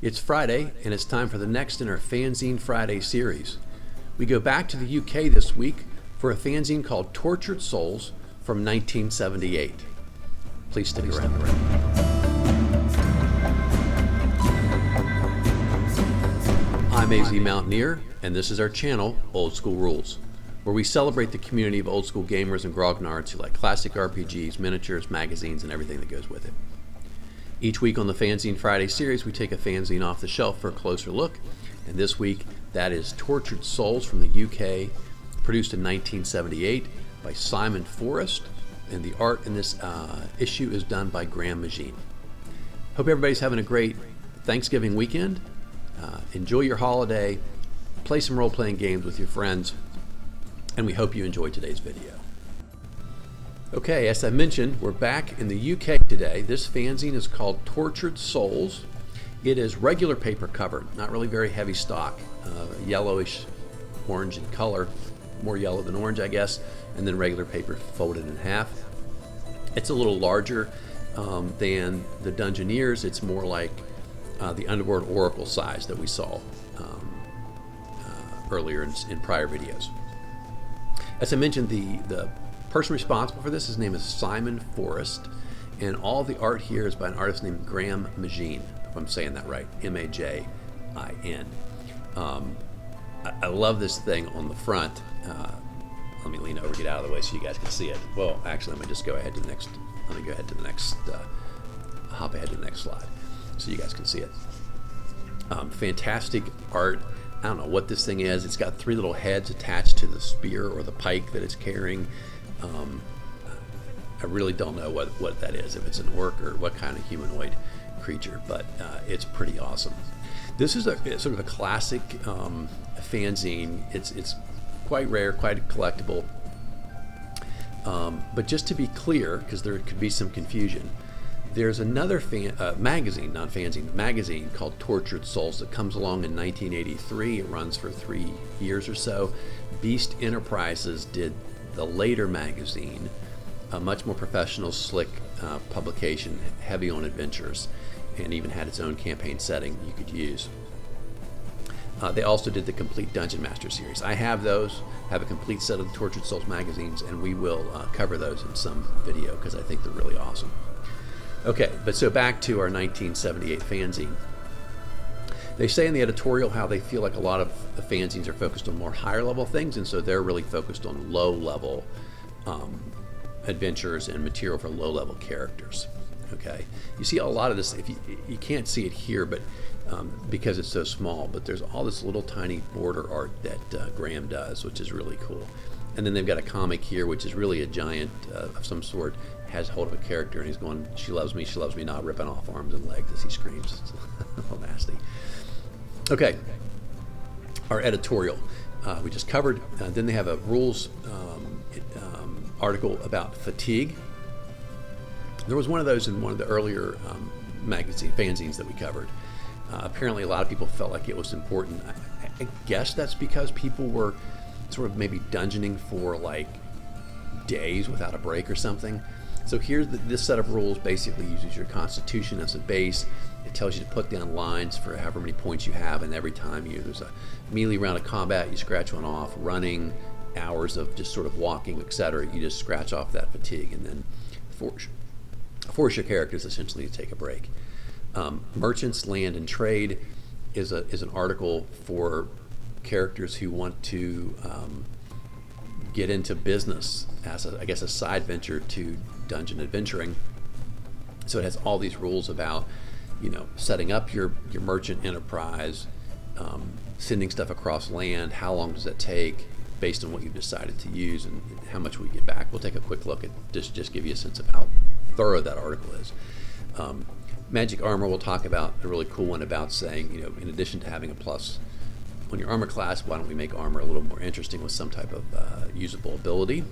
It's Friday, and it's time for the next in our Fanzine Friday series. We go back to the UK this week for a fanzine called Tortured Souls from 1978. Please stick around. I'm AZ Mountaineer, and this is our channel, Old School Rules, where we celebrate the community of old school gamers and grognards who like classic RPGs, miniatures, magazines, and everything that goes with it. Each week on the Fanzine Friday series, we take a fanzine off the shelf for a closer look, and this week that is Tortured Souls from the UK, produced in 1978 by Simon Forrest, and the art in this issue is done by Graeme Magine. Hope everybody's having a great Thanksgiving weekend. Enjoy your holiday, play some role-playing games with your friends, and we hope you enjoy today's video. Okay, as I mentioned, we're back in the UK today. This fanzine is called Tortured Souls. It is regular paper cover, not really very heavy stock, yellowish orange in color, more yellow than orange, I guess, and then regular paper folded in half. It's a little larger than the Dungeoneers. It's more like the Underworld Oracle size that we saw earlier in prior videos. As I mentioned, the person responsible for this, his name is Simon Forrest, and all the art here is by an artist named Graeme Magine, if I'm saying that right, M-A-J-I-N. I love this thing on the front. Let me lean over, get out of the way so you guys can see it. Well, actually, let me go ahead to the next hop ahead to the next slide so you guys can see it. Fantastic art. I don't know what this thing is. It's got three little heads attached to the spear or the pike that it's carrying. I really don't know what that is, if it's an orc or what kind of humanoid creature, but it's pretty awesome. This is sort of a classic fanzine. It's quite rare, quite collectible. But just to be clear, because there could be some confusion, there's another magazine called Tortured Souls that comes along in 1983. It runs for 3 years or so. Beast Enterprises did the later magazine, a much more professional, slick publication, heavy on adventures, and even had its own campaign setting you could use. They also did the complete Dungeon Master series. I have those, have a complete set of the Tortured Souls magazines, and we will cover those in some video because I think they're really awesome. Okay, but so back to our 1978 fanzine. They say in the editorial how they feel like a lot of the fanzines are focused on more higher level things, and so they're really focused on low level adventures and material for low level characters. Okay, you see a lot of this. If you can't see it here, but because it's so small, but there's all this little tiny border art that Graeme does, which is really cool. And then they've got a comic here, which is really a giant of some sort, has hold of a character, and he's going, she loves me not," ripping off arms and legs as he screams. It's a little nasty. Okay, our editorial we just covered. Then they have a rules article about fatigue. There was one of those in one of the earlier fanzines that we covered. Apparently a lot of people felt like it was important. I guess that's because people were sort of maybe dungeoning for like days without a break or something. So here's this set of rules basically uses your constitution as a base. It tells you to put down lines for however many points you have, and every time there's a melee round of combat, you scratch one off. Running, hours of just sort of walking, etc., you just scratch off that fatigue, and then force your characters essentially to take a break. Merchants, Land, and Trade is an article for characters who want to get into business as a side venture to dungeon adventuring. So it has all these rules about setting up your merchant enterprise, sending stuff across land, how long does that take based on what you've decided to use, and how much we get back. We'll take a quick look at just give you a sense of how thorough that article is. Magic armor, we'll talk about a really cool one about saying, in addition to having a plus on your armor class, why don't we make armor a little more interesting with some type of usable ability.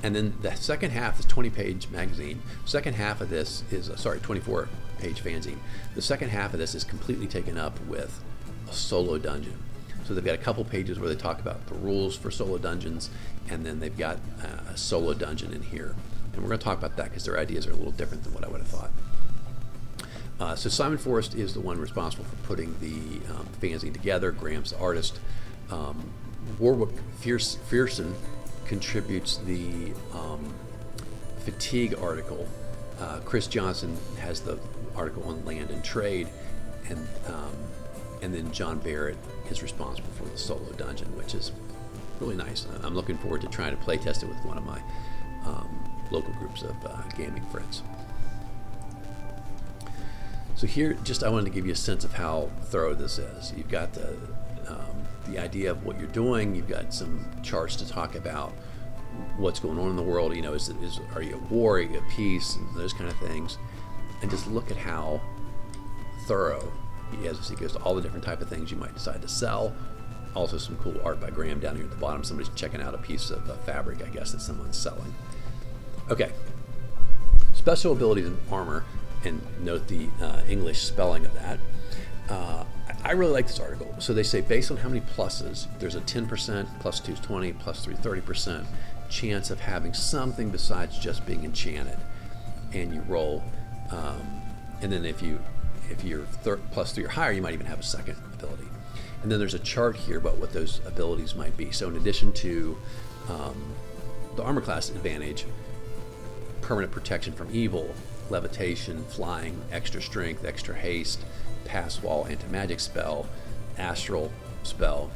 And then the second half, this 20-page magazine, second half of this is, 24-page fanzine. The second half of this is completely taken up with a solo dungeon. So they've got a couple pages where they talk about the rules for solo dungeons, and then they've got a solo dungeon in here. And we're going to talk about that because their ideas are a little different than what I would have thought. So Simon Forrest is the one responsible for putting the fanzine together. Graham's the artist. Warwick Fearson contributes the fatigue article. Chris Johnson has the article on land and trade, and then John Barrett is responsible for the solo dungeon, which is really nice. I'm looking forward to trying to play test it with one of my local groups of gaming friends. So here, I wanted to give you a sense of how thorough this is. You've got the idea of what you're doing. You've got some charts to talk about what's going on in the world. You know, are you at war? Are you at peace? And those kind of things. And just look at how thorough he is. He goes to all the different type of things you might decide to sell. Also some cool art by Graham down here at the bottom. Somebody's checking out a piece of fabric, I guess, that someone's selling. Okay. Special abilities and armor, and note the English spelling of that. I really like this article. So they say based on how many pluses, there's a 10%, plus 2 is 20, plus 3 30% chance of having something besides just being enchanted. And you roll, and then if you're plus 3 or higher, you might even have a second ability. And then there's a chart here about what those abilities might be. So in addition to the armor class advantage, permanent protection from evil, levitation, flying, extra strength, extra haste, pass wall, anti-magic spell, astral spell,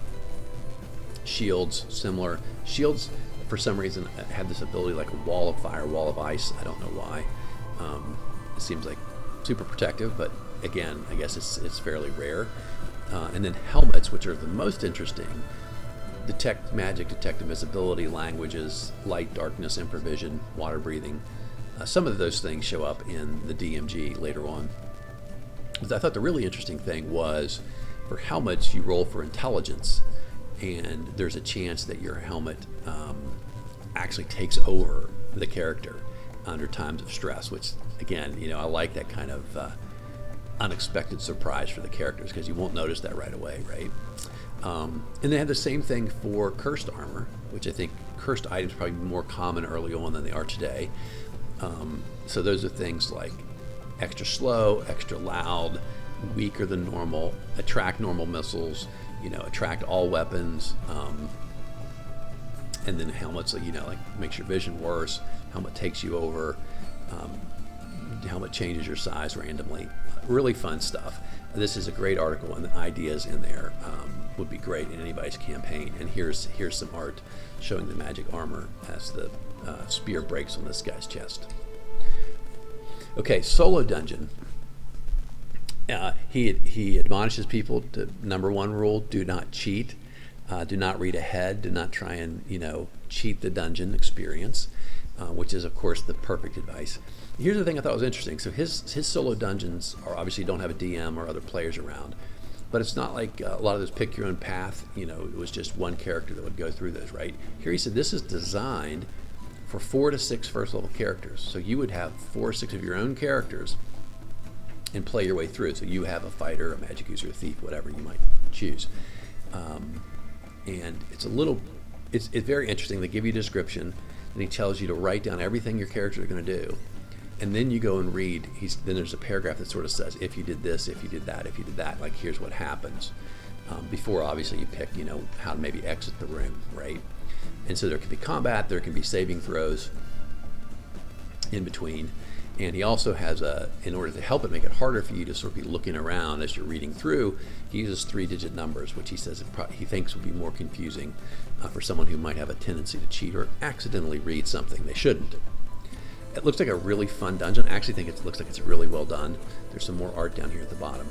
shields, similar. Shields, for some reason, have this ability like a wall of fire, wall of ice. I don't know why. It seems like super protective, but again, I guess it's fairly rare. And then helmets, which are the most interesting. Detect magic, detect invisibility, languages, light, darkness, improvision, water breathing. Some of those things show up in the DMG later on. But I thought the really interesting thing was for helmets, you roll for intelligence, and there's a chance that your helmet actually takes over the character under times of stress, which, again, I like that kind of unexpected surprise for the characters because you won't notice that right away, right? And they have the same thing for cursed armor, which I think cursed items are probably more common early on than they are today. So those are things like extra slow, extra loud, weaker than normal, attract normal missiles, attract all weapons, and then helmets, like makes your vision worse, helmet takes you over, helmet changes your size randomly. Really fun stuff. This is a great article, and the ideas in there would be great in anybody's campaign. And here's some art showing the magic armor as the spear breaks on this guy's chest. Okay, solo dungeon. He admonishes people to number 1 rule: do not cheat, do not read ahead, do not try and cheat the dungeon experience, which is of course the perfect advice. Here's the thing I thought was interesting. So his solo dungeons are obviously don't have a DM or other players around, but it's not like a lot of those pick your own path. It was just one character that would go through those, right? Here he said this is designed for 4 to 6 first level characters. So you would have 4 or 6 of your own characters and play your way through it. So you have a fighter, a magic user, a thief, whatever you might choose. And it's very interesting. They give you a description, and he tells you to write down everything your characters are going to do. And then you go and read, then there's a paragraph that sort of says, if you did this, if you did that, if you did that, like here's what happens. Before, obviously, you pick, how to maybe exit the room, right? And so there can be combat, there can be saving throws in between. And he also has in order to help it make it harder for you to sort of be looking around as you're reading through, he uses 3-digit numbers, which he says he thinks would be more confusing for someone who might have a tendency to cheat or accidentally read something they shouldn't. It looks like a really fun dungeon. I actually think it looks like it's really well done. There's some more art down here at the bottom.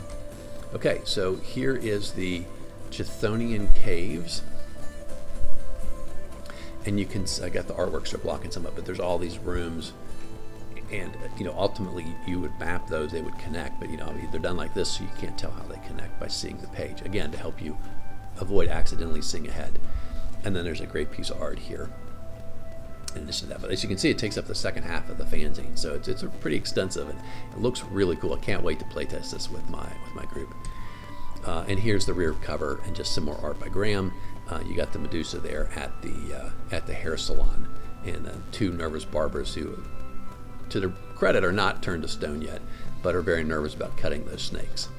Okay, so here is the Chthonian Caves. And I got the artworks are blocking some up, but there's all these rooms. And, ultimately you would map those, they would connect, but, they're done like this, so you can't tell how they connect by seeing the page. Again, to help you avoid accidentally seeing ahead. And then there's a great piece of art here in addition to that. But as you can see, it takes up the second half of the fanzine, so it's a pretty extensive, and it looks really cool. I can't wait to play test this with my group. And here's the rear cover, and just some more art by Graham. You got the Medusa there at the hair salon, and 2 nervous barbers who, to their credit, are not turned to stone yet, but are very nervous about cutting those snakes.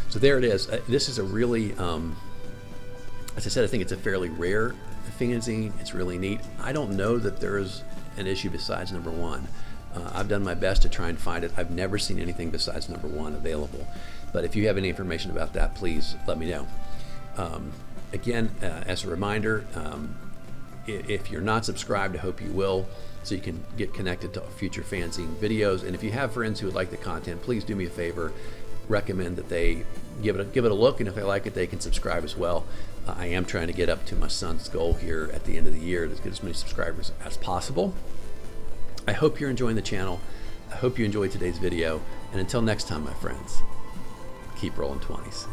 So there it is. This is a really, as I said, I think it's a fairly rare fanzine. It's really neat. I don't know that there is an issue besides number 1. I've done my best to try and find it. I've never seen anything besides number 1 available. But if you have any information about that, please let me know. Again, as a reminder, if you're not subscribed, I hope you will, so you can get connected to future fanzine videos. And if you have friends who would like the content, please do me a favor, recommend that they give it a look, and if they like it, they can subscribe as well. I am trying to get up to my son's goal here at the end of the year to get as many subscribers as possible. I hope you're enjoying the channel. I hope you enjoyed today's video. And until next time, my friends, keep rolling 20s.